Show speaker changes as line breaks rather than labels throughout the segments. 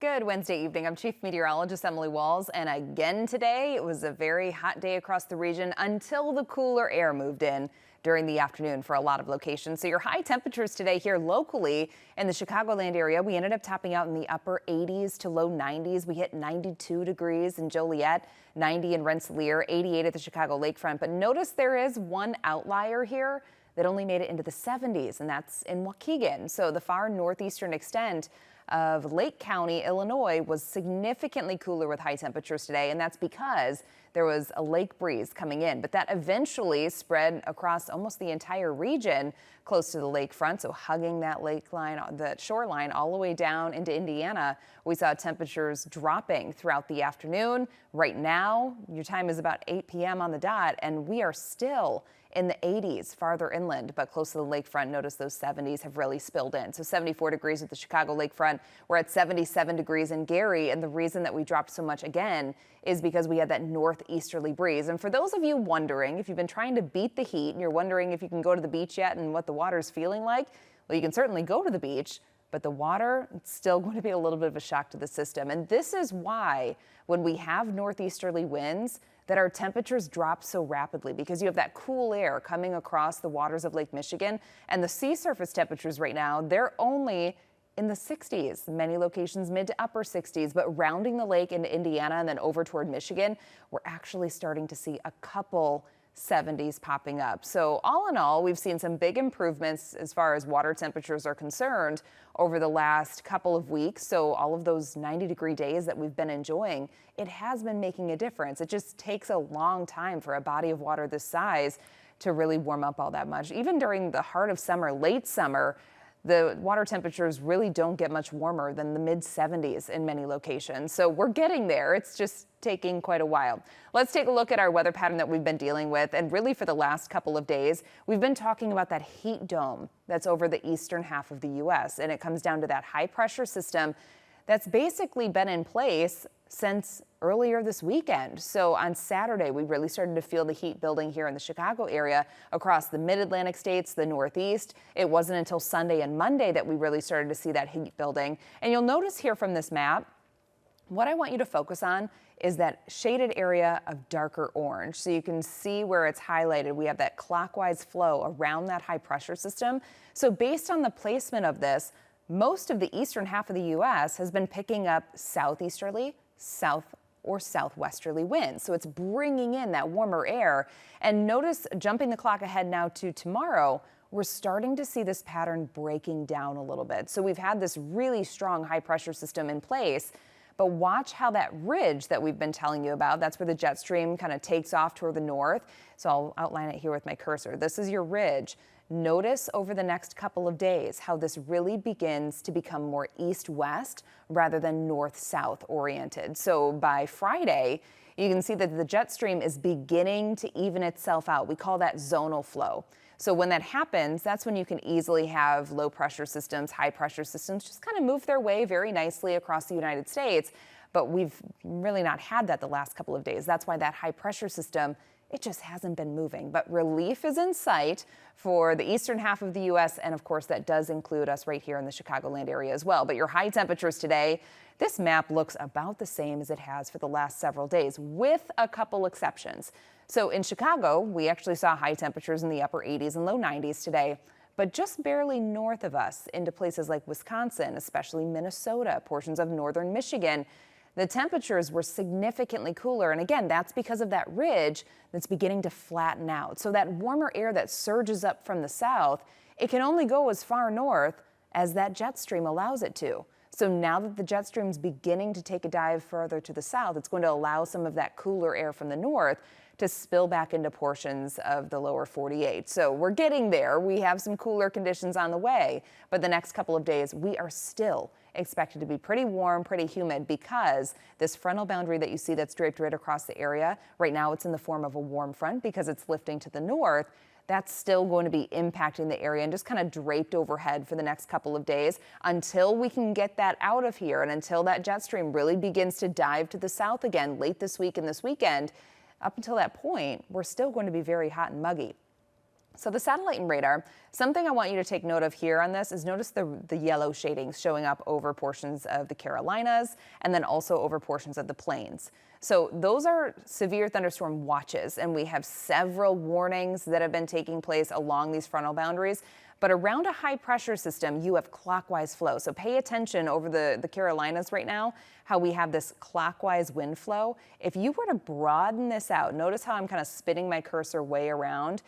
Good Wednesday evening. I'm Chief Meteorologist Emily Walls, and again today it was a very hot day across the region until the cooler air moved in during the afternoon for a lot of locations. So your high temperatures today here locally in the Chicagoland area, we ended up topping out in the upper 80s to low 90s. We hit 92 degrees in Joliet, 90 in Rensselaer, 88 at the Chicago lakefront. But notice there is one outlier here that only made it into the 70s, and that's in Waukegan. So the far northeastern extent of Lake County, Illinois, was significantly cooler with high temperatures today, and that's because there was a lake breeze coming in, but that eventually spread across almost the entire region close to the lakefront, so hugging that lake line, the shoreline all the way down into Indiana. We saw temperatures dropping throughout the afternoon. Right now, your time is about 8 p.m. on the dot, and we are still in the 80s farther inland, but close to the lakefront. Notice those 70s have really spilled in. So 74 degrees at the Chicago lakefront. We're at 77 degrees in Gary, and the reason that we dropped so much again is because we had that northeasterly breeze. And for those of you wondering, if you've been trying to beat the heat and you're wondering if you can go to the beach yet and what the water's feeling like, well, you can certainly go to the beach, but the water, it's still going to be a little bit of a shock to the system. And this is why when we have northeasterly winds, that our temperatures drop so rapidly, because you have that cool air coming across the waters of Lake Michigan, and the sea surface temperatures right now, they're only in the 60s, many locations mid to upper 60s, but rounding the lake into Indiana and then over toward Michigan, we're actually starting to see a couple 70s popping up. So all in all, we've seen some big improvements as far as water temperatures are concerned over the last couple of weeks. So all of those 90-degree days that we've been enjoying, it has been making a difference. It just takes a long time for a body of water this size to really warm up all that much. Even during the heart of summer, late summer, the water temperatures really don't get much warmer than the mid 70s in many locations. So we're getting there. It's just taking quite a while. Let's take a look at our weather pattern that we've been dealing with. And really for the last couple of days, we've been talking about that heat dome that's over the eastern half of the U.S. And it comes down to that high pressure system that's basically been in place since earlier this weekend. So on Saturday, we really started to feel the heat building here in the Chicago area across the mid-Atlantic states, the Northeast. It wasn't until Sunday and Monday that we really started to see that heat building. And you'll notice here from this map, what I want you to focus on is that shaded area of darker orange. So you can see where it's highlighted. We have that clockwise flow around that high pressure system. So based on the placement of this, most of the eastern half of the U.S. has been picking up southeasterly, south or southwesterly winds. So it's bringing in that warmer air. And notice, jumping the clock ahead now to tomorrow, we're starting to see this pattern breaking down a little bit. So we've had this really strong high pressure system in place, but watch how that ridge that we've been telling you about, that's where the jet stream kind of takes off toward the north. So I'll outline it here with my cursor. This is your ridge. Notice over the next couple of days how this really begins to become more east-west rather than north-south oriented. So by Friday, you can see that the jet stream is beginning to even itself out. We call that zonal flow. So when that happens, that's when you can easily have low pressure systems, high pressure systems just kind of move their way very nicely across the United States. But we've really not had that the last couple of days. That's why that high pressure system, it just hasn't been moving. But relief is in sight for the eastern half of the U.S. And of course, that does include us right here in the Chicagoland area as well. But your high temperatures today, this map looks about the same as it has for the last several days, with a couple exceptions. So in Chicago, we actually saw high temperatures in the upper 80s and low 90s today, but just barely north of us into places like Wisconsin, especially Minnesota, portions of northern Michigan, the temperatures were significantly cooler. And again, that's because of that ridge that's beginning to flatten out. So that warmer air that surges up from the south, it can only go as far north as that jet stream allows it to. So now that the jet stream is beginning to take a dive further to the south, it's going to allow some of that cooler air from the north to spill back into portions of the lower 48. So we're getting there. We have some cooler conditions on the way, but the next couple of days, we are still expected to be pretty warm, pretty humid, because this frontal boundary that you see that's draped right across the area, right now it's in the form of a warm front because it's lifting to the north. That's still going to be impacting the area and just kind of draped overhead for the next couple of days until we can get that out of here and until that jet stream really begins to dive to the south again late this week and this weekend. Up until that point, we're still going to be very hot and muggy. So the satellite and radar, something I want you to take note of here on this is notice the yellow shadings showing up over portions of the Carolinas and then also over portions of the plains. So those are severe thunderstorm watches, and we have several warnings that have been taking place along these frontal boundaries. But around a high pressure system, you have clockwise flow. So pay attention over the Carolinas right now, how we have this clockwise wind flow. If you were to broaden this out, notice how I'm kind of spinning my cursor way around.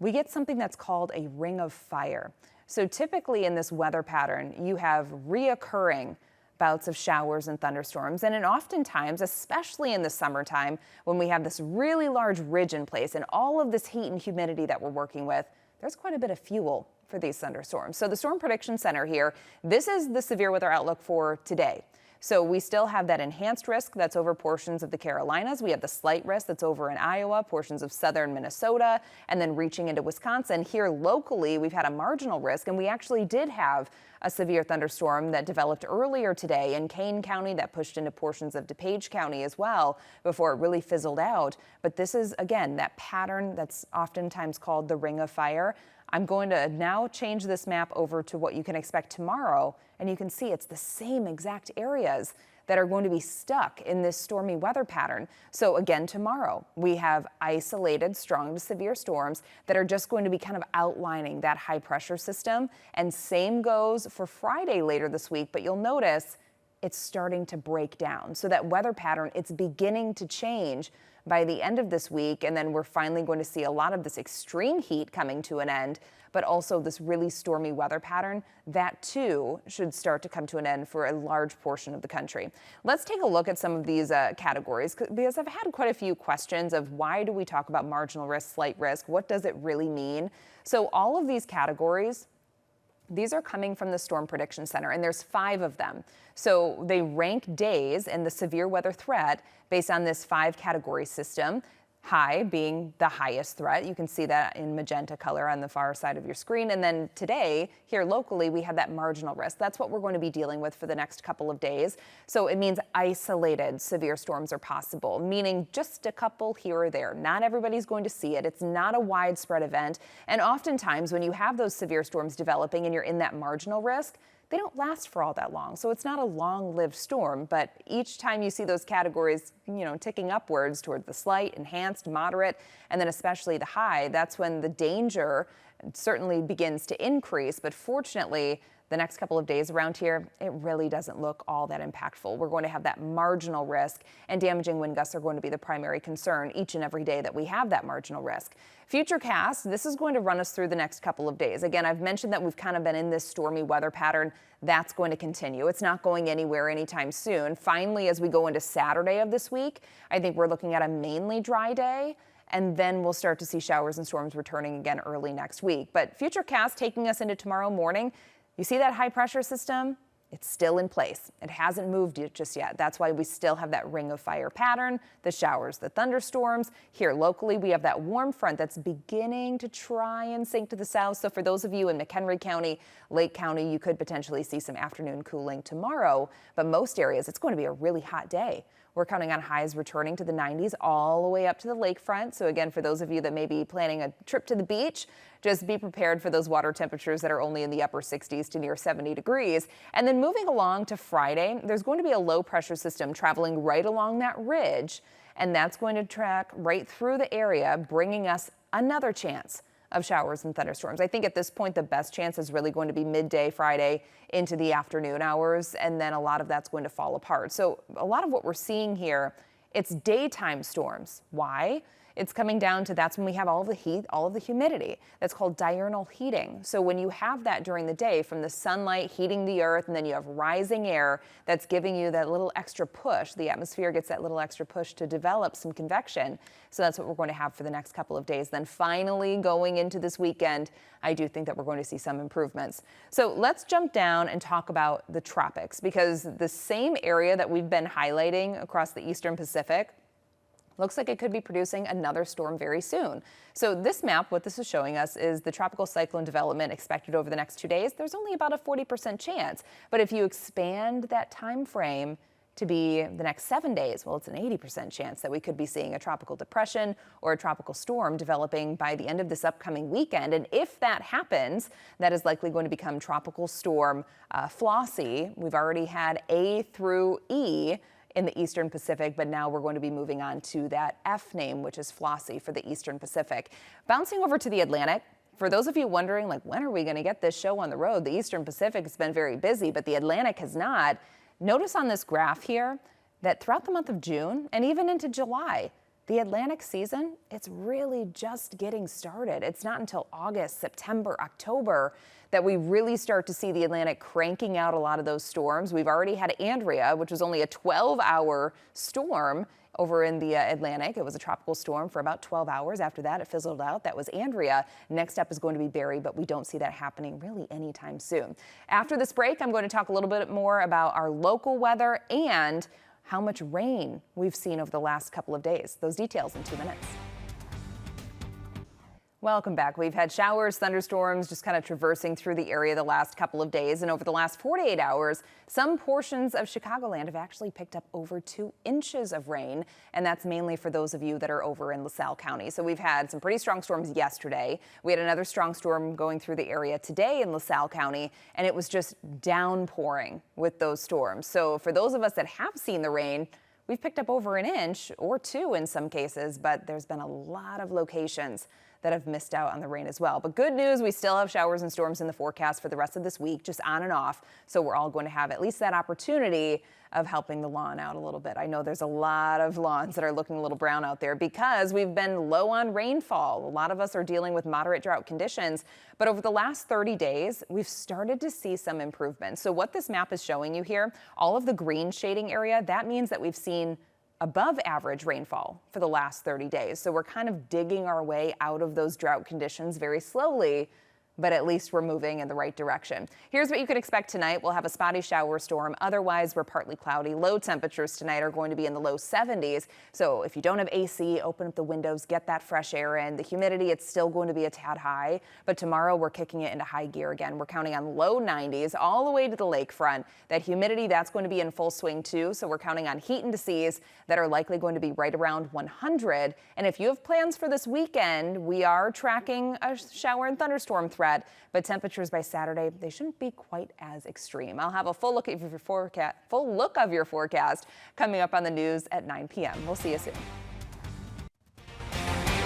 We get something that's called a ring of fire. So typically in this weather pattern, you have reoccurring bouts of showers and thunderstorms. And oftentimes, especially in the summertime, when we have this really large ridge in place and all of this heat and humidity that we're working with, there's quite a bit of fuel for these thunderstorms. So the Storm Prediction Center here, this is the severe weather outlook for today. So we still have that enhanced risk that's over portions of the Carolinas. We have the slight risk that's over in Iowa, portions of southern Minnesota, and then reaching into Wisconsin. Here locally, we've had a marginal risk, and we actually did have a severe thunderstorm that developed earlier today in Kane County that pushed into portions of DuPage County as well before it really fizzled out. But this is, again, that pattern that's oftentimes called the ring of fire. I'm going to now change this map over to what you can expect tomorrow, and you can see it's the same exact areas that are going to be stuck in this stormy weather pattern. So again, tomorrow we have isolated strong to severe storms that are just going to be kind of outlining that high pressure system. And same goes for Friday later this week, but you'll notice it's starting to break down. So that weather pattern, it's beginning to change by the end of this week, and then we're finally going to see a lot of this extreme heat coming to an end, but also this really stormy weather pattern, that too should start to come to an end for a large portion of the country. Let's take a look at some of these categories, because I've had quite a few questions of why do we talk about marginal risk, slight risk, what does it really mean? So all of these categories, these are coming from the Storm Prediction Center, and there's 5 of them. So they rank days and the severe weather threat based on this 5-category system. High being the highest threat. You can see that in magenta color on the far side of your screen. And then today, here locally, we have that marginal risk. That's what we're going to be dealing with for the next couple of days. So it means isolated severe storms are possible, meaning just a couple here or there. Not everybody's going to see it. It's not a widespread event. And oftentimes when you have those severe storms developing and you're in that marginal risk, they don't last for all that long. So it's not a long-lived storm, but each time you see those categories, ticking upwards toward the slight, enhanced, moderate, and then especially the high, that's when the danger certainly begins to increase. But fortunately, the next couple of days around here, it really doesn't look all that impactful. We're going to have that marginal risk, and damaging wind gusts are going to be the primary concern each and every day that we have that marginal risk. Futurecast, this is going to run us through the next couple of days. Again, I've mentioned that we've kind of been in this stormy weather pattern. That's going to continue. It's not going anywhere anytime soon. Finally, as we go into Saturday of this week, I think we're looking at a mainly dry day. And then we'll start to see showers and storms returning again early next week. But Futurecast taking us into tomorrow morning. You see that high pressure system? It's still in place. It hasn't moved just yet. That's why we still have that ring of fire pattern, the showers, the thunderstorms. Here locally, we have that warm front that's beginning to try and sink to the south. So for those of you in McHenry County, Lake County, you could potentially see some afternoon cooling tomorrow. But most areas, it's going to be a really hot day. We're counting on highs returning to the 90s all the way up to the lakefront. So again, for those of you that may be planning a trip to the beach, just be prepared for those water temperatures that are only in the upper 60s to near 70 degrees. And then moving along to Friday, there's going to be a low pressure system traveling right along that ridge, and that's going to track right through the area, bringing us another chance of showers and thunderstorms. I think at this point, the best chance is really going to be midday Friday into the afternoon hours, and then a lot of that's going to fall apart. So a lot of what we're seeing here, it's daytime storms. Why? It's coming down to that's when we have all of the heat, all of the humidity. That's called diurnal heating. So when you have that during the day from the sunlight heating the earth, and then you have rising air that's giving you that little extra push, the atmosphere gets that little extra push to develop some convection. So that's what we're going to have for the next couple of days. Then finally going into this weekend, I do think that we're going to see some improvements. So let's jump down and talk about the tropics, because the same area that we've been highlighting across the eastern Pacific looks like it could be producing another storm very soon. So this map, what this is showing us is the tropical cyclone development expected over the next 2 days. There's only about a 40% chance. But if you expand that time frame, to be the next 7 days. Well, it's an 80% chance that we could be seeing a tropical depression or a tropical storm developing by the end of this upcoming weekend. And if that happens, that is likely going to become Tropical Storm Flossie. We've already had A through E in the Eastern Pacific, but now we're going to be moving on to that F name, which is Flossie for the Eastern Pacific. Bouncing over to the Atlantic. For those of you wondering, like, when are we going to get this show on the road? The Eastern Pacific has been very busy, but the Atlantic has not. Notice on this graph here that throughout the month of June and even into July, the Atlantic season, it's really just getting started. It's not until August, September, October that we really start to see the Atlantic cranking out a lot of those storms. We've already had Andrea, which was only a 12-hour storm over in the Atlantic. It was a tropical storm for about 12 hours. After that, it fizzled out. That was Andrea. Next up is going to be Barry, but we don't see that happening really anytime soon. After this break, I'm going to talk a little bit more about our local weather and how much rain we've seen over the last couple of days. Those details in 2 minutes. Welcome back. We've had showers, thunderstorms just kind of traversing through the area the last couple of days. And over the last 48 hours, some portions of Chicagoland have actually picked up over 2 inches of rain. And that's mainly for those of you that are over in LaSalle County. So we've had some pretty strong storms yesterday. We had another strong storm going through the area today in LaSalle County, and it was just downpouring with those storms. So for those of us that have seen the rain, we've picked up over an inch or 2 in some cases, but there's been a lot of locations that have missed out on the rain as well. But good news, we still have showers and storms in the forecast for the rest of this week, just on and off. So we're all going to have at least that opportunity of helping the lawn out a little bit. I know there's a lot of lawns that are looking a little brown out there because we've been low on rainfall. A lot of us are dealing with moderate drought conditions, but over the last 30 days, we've started to see some improvement. So what this map is showing you here, all of the green shading area, that means that we've seen above average rainfall for the last 30 days. So we're kind of digging our way out of those drought conditions very slowly, but at least we're moving in the right direction. Here's what you could expect tonight. We'll have a spotty shower storm. Otherwise, we're partly cloudy. Low temperatures tonight are going to be in the low 70s. So if you don't have AC, open up the windows, get that fresh air in. The humidity, it's still going to be a tad high, but tomorrow we're kicking it into high gear again. We're counting on low 90s all the way to the lakefront. That humidity, that's going to be in full swing too. So we're counting on heat indices that are likely going to be right around 100. And if you have plans for this weekend, we are tracking a shower and thunderstorm threat. But temperatures by Saturday, they shouldn't be quite as extreme. I'll have a full look of your forecast coming up on the news at 9 p.m. We'll see you soon.